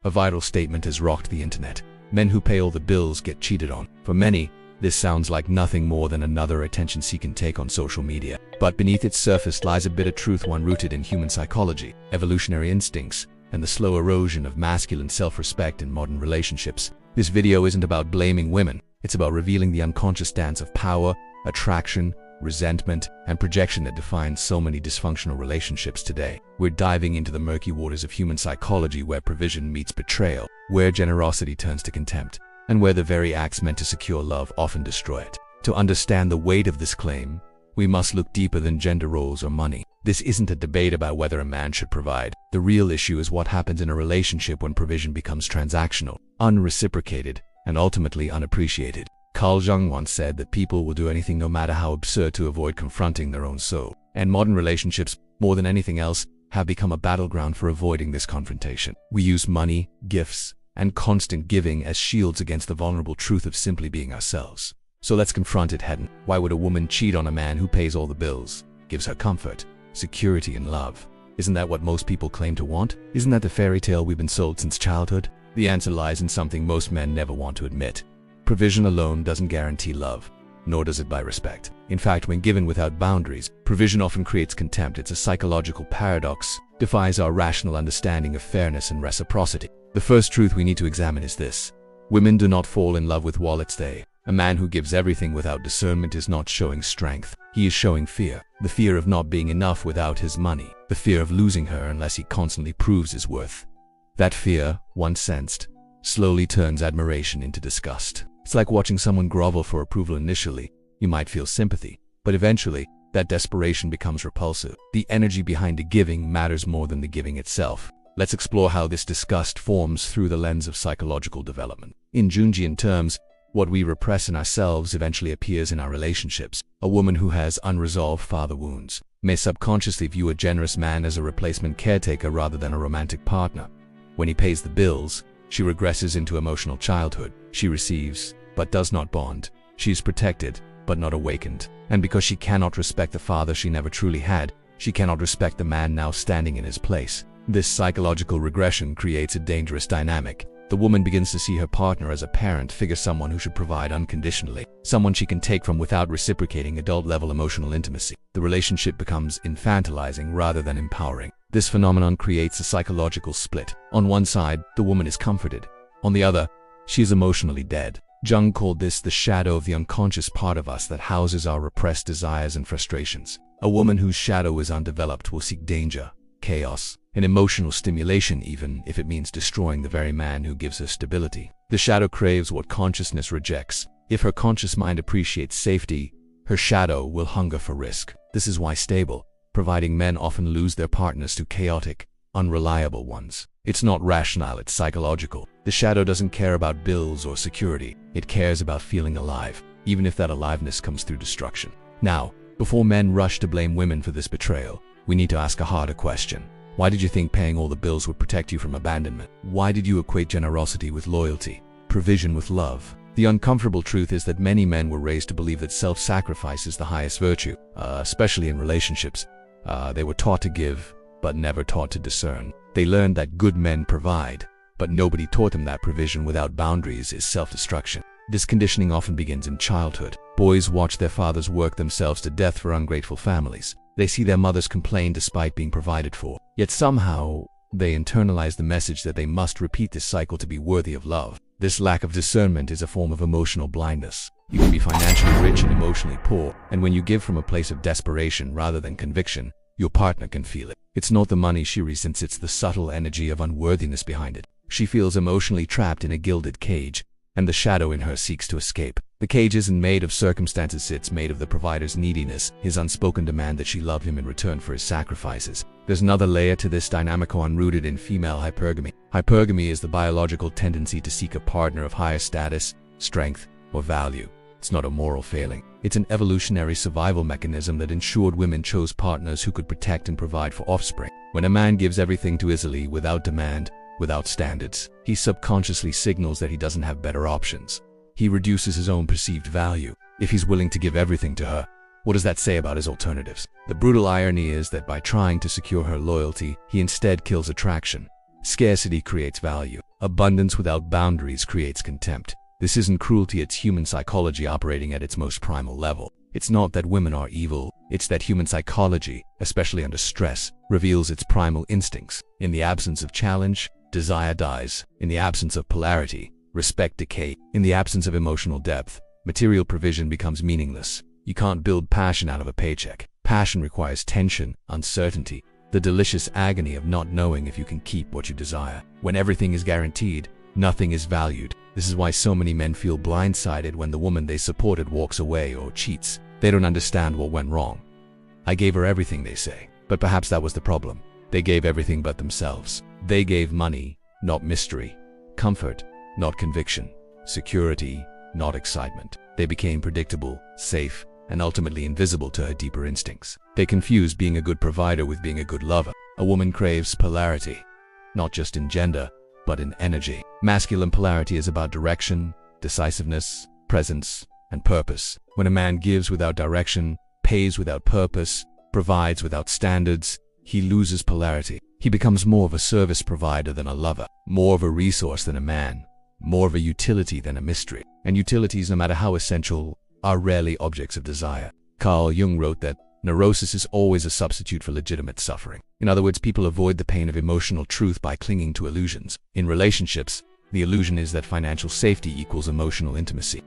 A viral statement has rocked the internet. Men who pay all the bills get cheated on. For many, this sounds like nothing more than another attention-seeking take on social media. But beneath its surface lies a bitter truth, one rooted in human psychology, evolutionary instincts, and the slow erosion of masculine self-respect in modern relationships. This video isn't about blaming women. It's about revealing the unconscious dance of power, attraction, resentment, and projection that defines so many dysfunctional relationships today. We're diving into the murky waters of human psychology, where provision meets betrayal, where generosity turns to contempt, and where the very acts meant to secure love often destroy it. To understand the weight of this claim, we must look deeper than gender roles or money. This isn't a debate about whether a man should provide. The real issue is what happens in a relationship when provision becomes transactional, unreciprocated, and ultimately unappreciated. Carl Jung once said that people will do anything, no matter how absurd, to avoid confronting their own soul. And modern relationships, more than anything else, have become a battleground for avoiding this confrontation. We use money, gifts, and constant giving as shields against the vulnerable truth of simply being ourselves. So let's confront it head on. Why would a woman cheat on a man who pays all the bills, gives her comfort, security, and love? Isn't that what most people claim to want? Isn't that the fairy tale we've been sold since childhood? The answer lies in something most men never want to admit. Provision alone doesn't guarantee love, nor does it buy respect. In fact, when given without boundaries, provision often creates contempt. It's a psychological paradox, defies our rational understanding of fairness and reciprocity. The first truth we need to examine is this: women do not fall in love with wallets. A man who gives everything without discernment is not showing strength. He is showing fear. The fear of not being enough without his money. The fear of losing her unless he constantly proves his worth. That fear, once sensed, slowly turns admiration into disgust. It's like watching someone grovel for approval. Initially, you might feel sympathy, but eventually, that desperation becomes repulsive. The energy behind the giving matters more than the giving itself. Let's explore how this disgust forms through the lens of psychological development. In Jungian terms, what we repress in ourselves eventually appears in our relationships. A woman who has unresolved father wounds may subconsciously view a generous man as a replacement caretaker rather than a romantic partner. When he pays the bills, she regresses into emotional childhood. She receives, but does not bond. She is protected, but not awakened. And because she cannot respect the father she never truly had, she cannot respect the man now standing in his place. This psychological regression creates a dangerous dynamic. The woman begins to see her partner as a parent figure, someone who should provide unconditionally, someone she can take from without reciprocating adult-level emotional intimacy. The relationship becomes infantilizing rather than empowering. This phenomenon creates a psychological split. On one side, the woman is comforted. On the other, she is emotionally dead. Jung called this the shadow of the unconscious part of us that houses our repressed desires and frustrations. A woman whose shadow is undeveloped will seek danger, chaos, and emotional stimulation, even if it means destroying the very man who gives her stability. The shadow craves what consciousness rejects. If her conscious mind appreciates safety, her shadow will hunger for risk. This is why stable, providing men often lose their partners to chaotic, unreliable ones. It's not rational, it's psychological. The shadow doesn't care about bills or security. It cares about feeling alive, even if that aliveness comes through destruction. Now, before men rush to blame women for this betrayal, we need to ask a harder question. Why did you think paying all the bills would protect you from abandonment? Why did you equate generosity with loyalty, provision with love? The uncomfortable truth is that many men were raised to believe that self-sacrifice is the highest virtue, especially in relationships. They were taught to give, but never taught to discern. They learned that good men provide, but nobody taught them that provision without boundaries is self-destruction. This conditioning often begins in childhood. Boys watch their fathers work themselves to death for ungrateful families. They see their mothers complain despite being provided for. Yet somehow, they internalize the message that they must repeat this cycle to be worthy of love. This lack of discernment is a form of emotional blindness. You can be financially rich and emotionally poor, and when you give from a place of desperation rather than conviction, your partner can feel it. It's not the money she resents, it's the subtle energy of unworthiness behind it. She feels emotionally trapped in a gilded cage, and the shadow in her seeks to escape. The cage isn't made of circumstances, it's made of the provider's neediness, his unspoken demand that she love him in return for his sacrifices. There's another layer to this dynamic, one rooted in female hypergamy. Hypergamy is the biological tendency to seek a partner of higher status, strength, or value. It's not a moral failing. It's an evolutionary survival mechanism that ensured women chose partners who could protect and provide for offspring. When a man gives everything too easily, without demand, without standards, he subconsciously signals that he doesn't have better options. He reduces his own perceived value. If he's willing to give everything to her, what does that say about his alternatives? The brutal irony is that by trying to secure her loyalty, he instead kills attraction. Scarcity creates value. Abundance without boundaries creates contempt. This isn't cruelty, it's human psychology operating at its most primal level. It's not that women are evil, it's that human psychology, especially under stress, reveals its primal instincts. In the absence of challenge, desire dies. In the absence of polarity, respect decays. In the absence of emotional depth, material provision becomes meaningless. You can't build passion out of a paycheck. Passion requires tension, uncertainty, the delicious agony of not knowing if you can keep what you desire. When everything is guaranteed, nothing is valued. This is why so many men feel blindsided when the woman they supported walks away or cheats. They don't understand what went wrong. I gave her everything, they say. But perhaps that was the problem. They gave everything but themselves. They gave money, not mystery. Comfort, not conviction. Security, not excitement. They became predictable, safe, and ultimately invisible to her deeper instincts. They confuse being a good provider with being a good lover. A woman craves polarity, not just in gender, but in energy. Masculine polarity is about direction, decisiveness, presence, and purpose. When a man gives without direction, pays without purpose, provides without standards, he loses polarity. He becomes more of a service provider than a lover, more of a resource than a man, more of a utility than a mystery. And utilities, no matter how essential, are rarely objects of desire. Carl Jung wrote that neurosis is always a substitute for legitimate suffering. In other words, people avoid the pain of emotional truth by clinging to illusions. In relationships, the illusion is that financial safety equals emotional intimacy.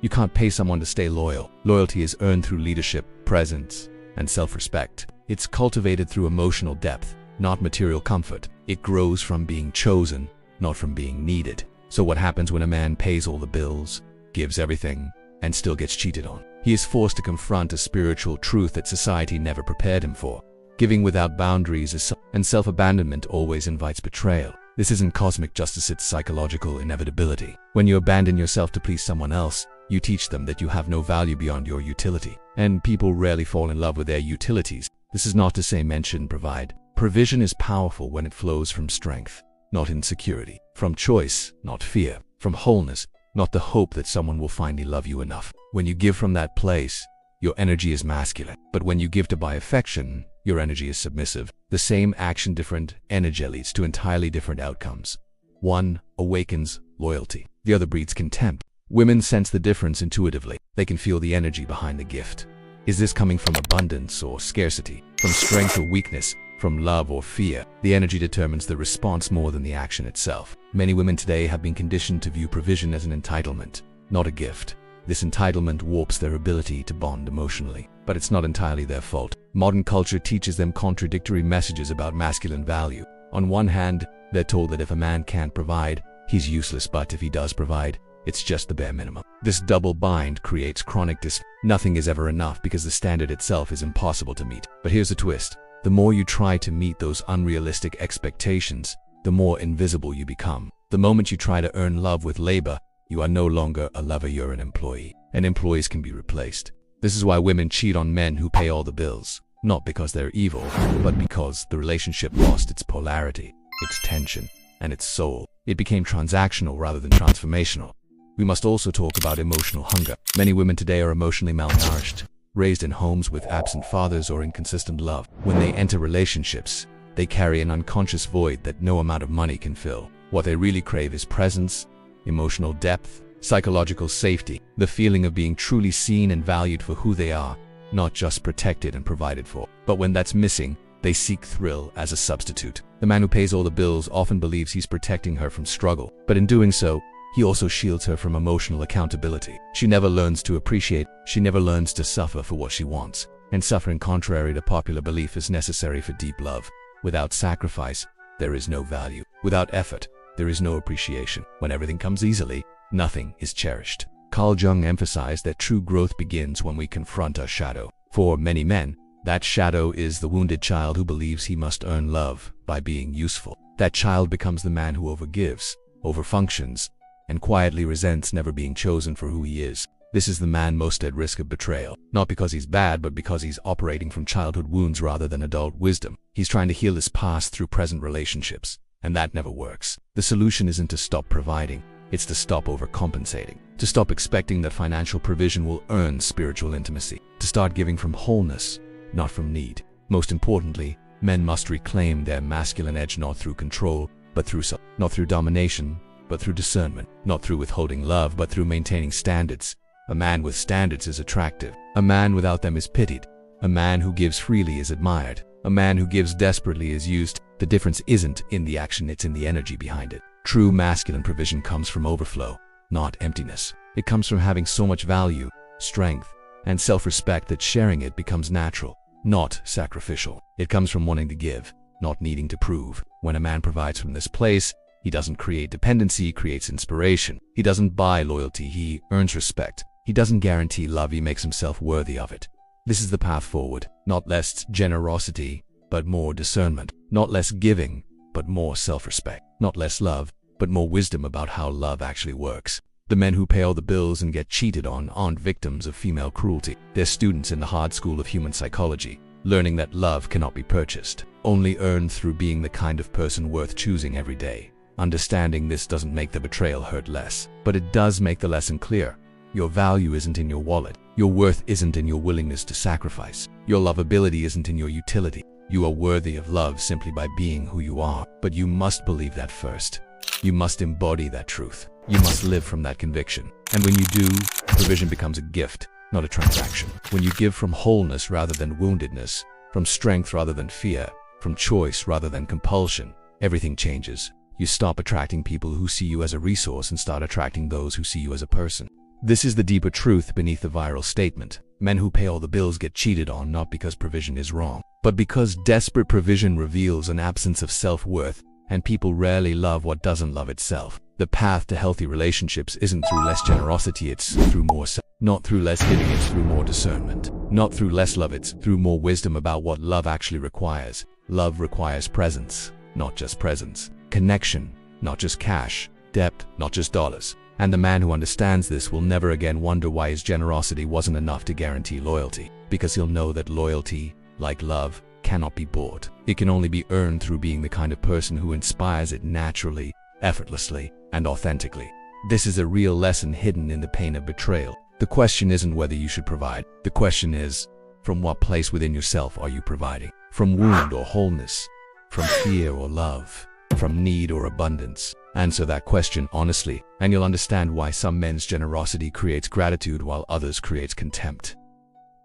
You can't pay someone to stay loyal. Loyalty is earned through leadership, presence, and self-respect. It's cultivated through emotional depth, not material comfort. It grows from being chosen, not from being needed. So what happens when a man pays all the bills, gives everything, and still gets cheated on? He is forced to confront a spiritual truth that society never prepared him for. Giving without boundaries and self-abandonment always invites betrayal. This isn't cosmic justice, it's psychological inevitability. When you abandon yourself to please someone else, you teach them that you have no value beyond your utility. And people rarely fall in love with their utilities. This is not to say men shouldn't provide. Provision is powerful when it flows from strength, not insecurity. From choice, not fear. From wholeness, not the hope that someone will finally love you enough. When you give from that place, your energy is masculine. But when you give to buy affection, your energy is submissive. The same action, different energy leads to entirely different outcomes. One awakens loyalty. The other breeds contempt. Women sense the difference intuitively. They can feel the energy behind the gift. Is this coming from abundance or scarcity? From strength or weakness? From love or fear? The energy determines the response more than the action itself. Many women today have been conditioned to view provision as an entitlement, not a gift. This entitlement warps their ability to bond emotionally. But it's not entirely their fault. Modern culture teaches them contradictory messages about masculine value. On one hand, they're told that if a man can't provide, he's useless, but if he does provide, it's just the bare minimum. This double bind creates chronic Nothing is ever enough because the standard itself is impossible to meet. But here's the twist. The more you try to meet those unrealistic expectations, the more invisible you become. The moment you try to earn love with labor, you are no longer a lover, you're an employee. And employees can be replaced. This is why women cheat on men who pay all the bills. Not because they're evil, but because the relationship lost its polarity, its tension, and its soul. It became transactional rather than transformational. We must also talk about emotional hunger. Many women today are emotionally malnourished, raised in homes with absent fathers or inconsistent love. When they enter relationships, they carry an unconscious void that no amount of money can fill. What they really crave is presence, emotional depth, psychological safety, the feeling of being truly seen and valued for who they are, not just protected and provided for. But when that's missing, they seek thrill as a substitute. The man who pays all the bills often believes he's protecting her from struggle, but in doing so, he also shields her from emotional accountability. She never learns to appreciate, she never learns to suffer for what she wants. And suffering, contrary to popular belief, is necessary for deep love. Without sacrifice, there is no value. Without effort, there is no appreciation. When everything comes easily, nothing is cherished. Carl Jung emphasized that true growth begins when we confront our shadow. For many men, that shadow is the wounded child who believes he must earn love by being useful. That child becomes the man who overgives, overfunctions, and quietly resents never being chosen for who he is. This is the man most at risk of betrayal, not because he's bad, but because he's operating from childhood wounds rather than adult wisdom. He's trying to heal his past through present relationships, and that never works. The solution isn't to stop providing, it's to stop overcompensating, to stop expecting that financial provision will earn spiritual intimacy, to start giving from wholeness, not from need. Most importantly, men must reclaim their masculine edge not through control, but through self. Not through domination, but through discernment. Not through withholding love, but through maintaining standards. A man with standards is attractive. A man without them is pitied. A man who gives freely is admired. A man who gives desperately is used. The difference isn't in the action, it's in the energy behind it. True masculine provision comes from overflow, not emptiness. It comes from having so much value, strength, and self-respect that sharing it becomes natural, not sacrificial. It comes from wanting to give, not needing to prove. When a man provides from this place, he doesn't create dependency, he creates inspiration. He doesn't buy loyalty, he earns respect. He doesn't guarantee love, he makes himself worthy of it. This is the path forward. Not less generosity, but more discernment. Not less giving, but more self-respect. Not less love, but more wisdom about how love actually works. The men who pay all the bills and get cheated on aren't victims of female cruelty. They're students in the hard school of human psychology, learning that love cannot be purchased, only earned through being the kind of person worth choosing every day. Understanding this doesn't make the betrayal hurt less, but it does make the lesson clear. Your value isn't in your wallet. Your worth isn't in your willingness to sacrifice. Your lovability isn't in your utility. You are worthy of love simply by being who you are, but you must believe that first. You must embody that truth. You must live from that conviction. And when you do, provision becomes a gift, not a transaction. When you give from wholeness rather than woundedness, from strength rather than fear, from choice rather than compulsion, everything changes. You stop attracting people who see you as a resource and start attracting those who see you as a person. This is the deeper truth beneath the viral statement. Men who pay all the bills get cheated on not because provision is wrong, but because desperate provision reveals an absence of self-worth, and people rarely love what doesn't love itself. The path to healthy relationships isn't through less generosity, it's through more self. Not through less giving, it's through more discernment. Not through less love, it's through more wisdom about what love actually requires. Love requires presence, not just presence. Connection, not just cash. Depth, not just dollars. And the man who understands this will never again wonder why his generosity wasn't enough to guarantee loyalty, because he'll know that loyalty, like love, cannot be bought. It can only be earned through being the kind of person who inspires it naturally, effortlessly, and authentically. This is a real lesson hidden in the pain of betrayal. The question isn't whether you should provide. The question is, from what place within yourself are you providing? From wound or wholeness? From fear or love? From need or abundance? Answer that question honestly, and you'll understand why some men's generosity creates gratitude while others creates contempt.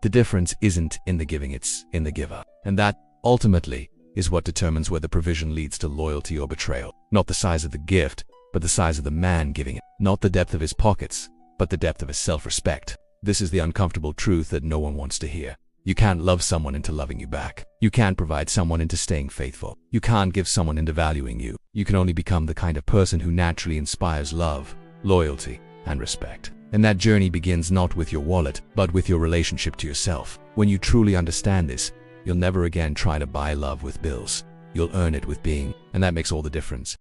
The difference isn't in the giving, it's in the giver. And that, ultimately, is what determines whether provision leads to loyalty or betrayal. Not the size of the gift, but the size of the man giving it. Not the depth of his pockets, but the depth of his self-respect. This is the uncomfortable truth that no one wants to hear. You can't love someone into loving you back. You can't provide someone into staying faithful. You can't give someone into valuing you. You can only become the kind of person who naturally inspires love, loyalty, and respect. And that journey begins not with your wallet, but with your relationship to yourself. When you truly understand this, you'll never again try to buy love with bills. You'll earn it with being, and that makes all the difference.